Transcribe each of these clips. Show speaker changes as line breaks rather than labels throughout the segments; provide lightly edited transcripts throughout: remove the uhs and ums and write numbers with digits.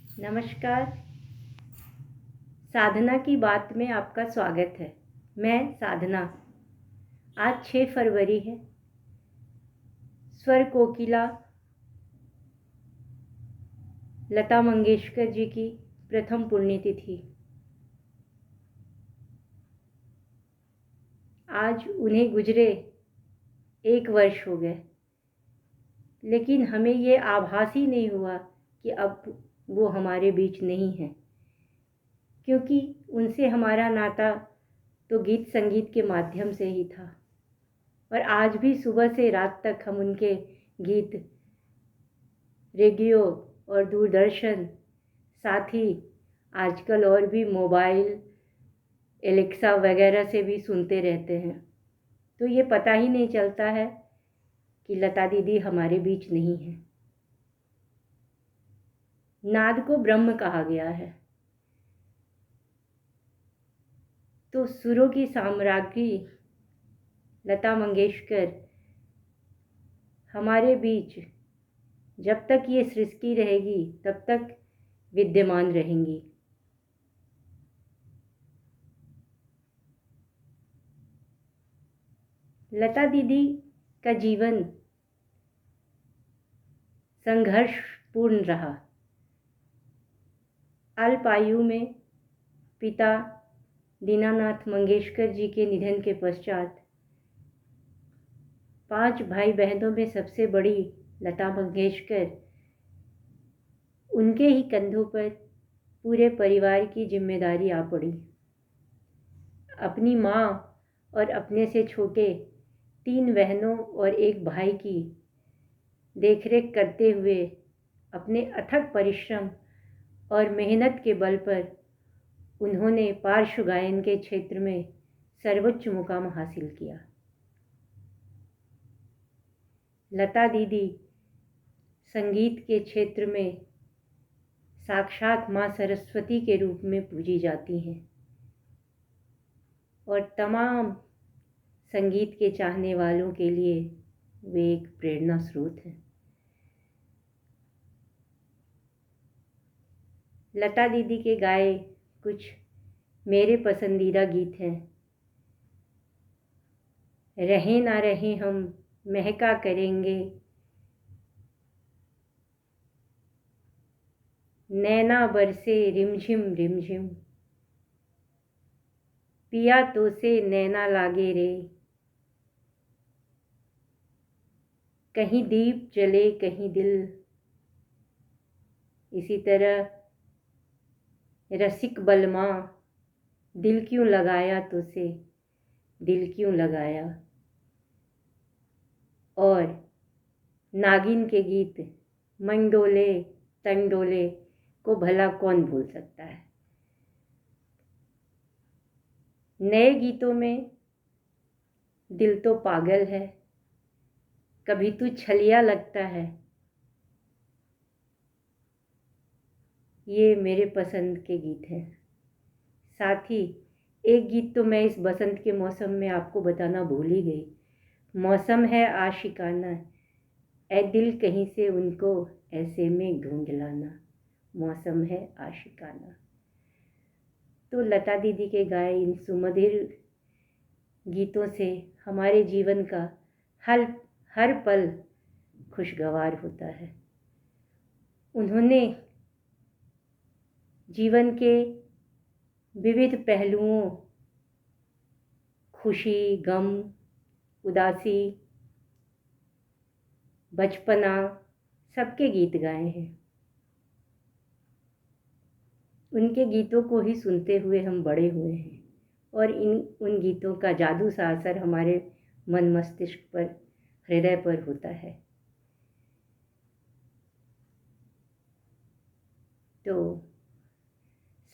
नमस्कार। साधना की बात में आपका स्वागत है। मैं साधना। आज 6 फरवरी है। स्वर कोकिला लता मंगेशकर जी की प्रथम पुण्यतिथि। आज उन्हें गुजरे 1 वर्ष हो गए, लेकिन हमें ये आभास ही नहीं हुआ कि अब वो हमारे बीच नहीं है, क्योंकि उनसे हमारा नाता तो गीत संगीत के माध्यम से ही था। और आज भी सुबह से रात तक हम उनके गीत रेडियो और दूरदर्शन, साथ ही आजकल और भी मोबाइल, एलेक्सा वगैरह से भी सुनते रहते हैं। तो ये पता ही नहीं चलता है कि लता दीदी हमारे बीच नहीं है। नाद को ब्रह्म कहा गया है, तो सुरों की साम्राज्ञी लता मंगेशकर हमारे बीच जब तक ये सृष्टि रहेगी तब तक विद्यमान रहेंगी। लता दीदी का जीवन संघर्षपूर्ण रहा। अल्प आयु में पिता दीनानाथ मंगेशकर जी के निधन के पश्चात 5 भाई बहनों में सबसे बड़ी लता मंगेशकर, उनके ही कंधों पर पूरे परिवार की जिम्मेदारी आ पड़ी। अपनी माँ और अपने से छोटे 3 बहनों और 1 भाई की देखरेख करते हुए अपने अथक परिश्रम और मेहनत के बल पर उन्होंने पार्श्व गायन के क्षेत्र में सर्वोच्च मुकाम हासिल किया। लता दीदी संगीत के क्षेत्र में साक्षात माँ सरस्वती के रूप में पूजी जाती हैं और तमाम संगीत के चाहने वालों के लिए वे एक प्रेरणा स्रोत हैं। लता दीदी के गाए कुछ मेरे पसंदीदा गीत हैं। रहें ना रहें हम महका करेंगे, नैना बरसे रिमझिम रिमझिम, पिया तो से नैना लागे रे, कहीं दीप जले कहीं दिल। इसी तरह रसिक बलमा, दिल क्यों लगाया तुझसे, दिल क्यों लगाया। और नागिन के गीत मन डोले तन डोले को भला कौन भूल सकता है। नए गीतों में दिल तो पागल है, कभी तू छलिया लगता है, ये मेरे पसंद के गीत हैं। साथ ही एक गीत तो मैं इस बसंत के मौसम में आपको बताना भूल ही गई। मौसम है आशिकाना, ऐ दिल कहीं से उनको ऐसे में ढूंढ लाना। मौसम है आशिकाना। तो लता दीदी के गाए इन सुमधुर गीतों से हमारे जीवन का हर पल खुशगवार होता है। उन्होंने जीवन के विविध पहलुओं, खुशी, गम, उदासी, बचपना, सबके गीत गाए हैं। उनके गीतों को ही सुनते हुए हम बड़े हुए हैं और उन गीतों का जादू सा असर हमारे मन मस्तिष्क पर, हृदय पर होता है। तो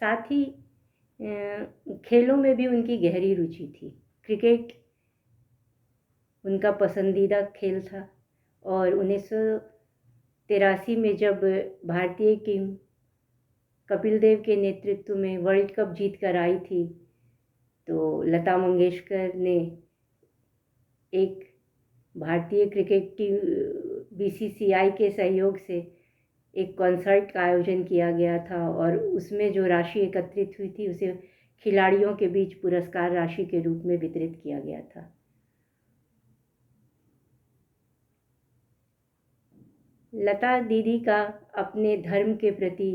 साथ ही खेलों में भी उनकी गहरी रुचि थी। क्रिकेट उनका पसंदीदा खेल था और 1983 में जब भारतीय टीम कपिल देव के नेतृत्व में वर्ल्ड कप जीत कर आई थी, तो लता मंगेशकर ने एक भारतीय क्रिकेट टीम BCCI के सहयोग से एक कॉन्सर्ट का आयोजन किया गया था और उसमें जो राशि एकत्रित हुई थी उसे खिलाड़ियों के बीच पुरस्कार राशि के रूप में वितरित किया गया था। लता दीदी का अपने धर्म के प्रति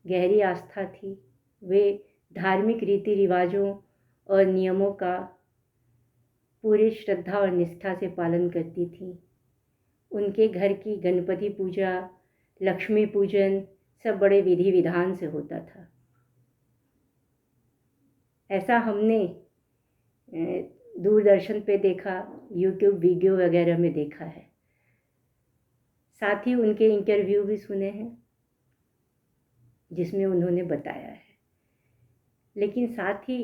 गहरी आस्था थी। वे धार्मिक रीति रिवाजों और नियमों का पूरी श्रद्धा और निष्ठा से पालन करती थीं। उनके घर की गणपति पूजा, लक्ष्मी पूजन सब बड़े विधि विधान से होता था। ऐसा हमने दूरदर्शन पे देखा, यूट्यूब वीडियो वगैरह में देखा है। साथ ही उनके इंटरव्यू भी सुने हैं जिसमें उन्होंने बताया है। लेकिन साथ ही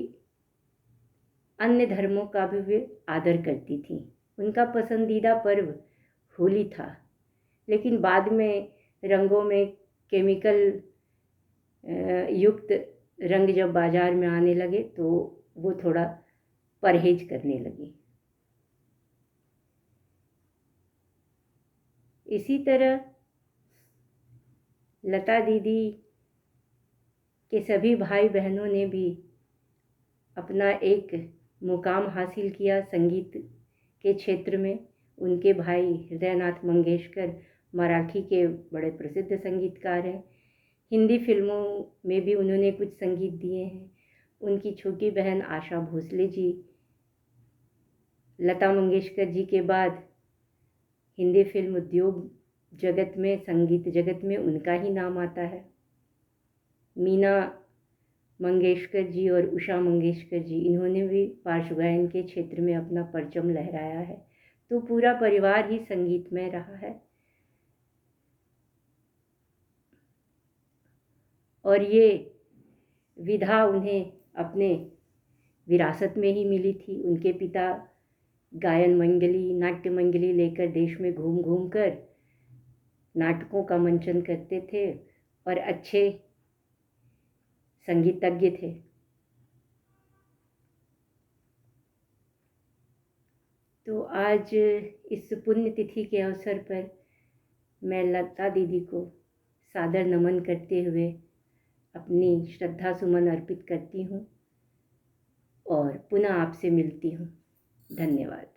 अन्य धर्मों का भी वे आदर करती थीं। उनका पसंदीदा पर्व होली था, लेकिन बाद में रंगों में केमिकल युक्त रंग जब बाज़ार में आने लगे तो वो थोड़ा परहेज करने लगी। इसी तरह लता दीदी के सभी भाई बहनों ने भी अपना एक मुकाम हासिल किया संगीत के क्षेत्र में। उनके भाई हृदयनाथ मंगेशकर मराठी के बड़े प्रसिद्ध संगीतकार हैं। हिंदी फिल्मों में भी उन्होंने कुछ संगीत दिए हैं। उनकी छोटी बहन आशा भोसले जी लता मंगेशकर जी के बाद हिंदी फिल्म उद्योग जगत में, संगीत जगत में उनका ही नाम आता है। मीना मंगेशकर जी और उषा मंगेशकर जी, इन्होंने भी पार्श्व गायन के क्षेत्र में अपना परचम लहराया है। तो पूरा परिवार ही संगीतमय रहा है और ये विधा उन्हें अपने विरासत में ही मिली थी। उनके पिता गायन मंडली, नाट्य मंडली लेकर देश में घूम घूम कर नाटकों का मंचन करते थे और अच्छे संगीतज्ञ थे। तो आज इस पुण्यतिथि के अवसर पर मैं लता दीदी को सादर नमन करते हुए अपनी श्रद्धा सुमन अर्पित करती हूँ और पुनः आपसे मिलती हूँ। धन्यवाद।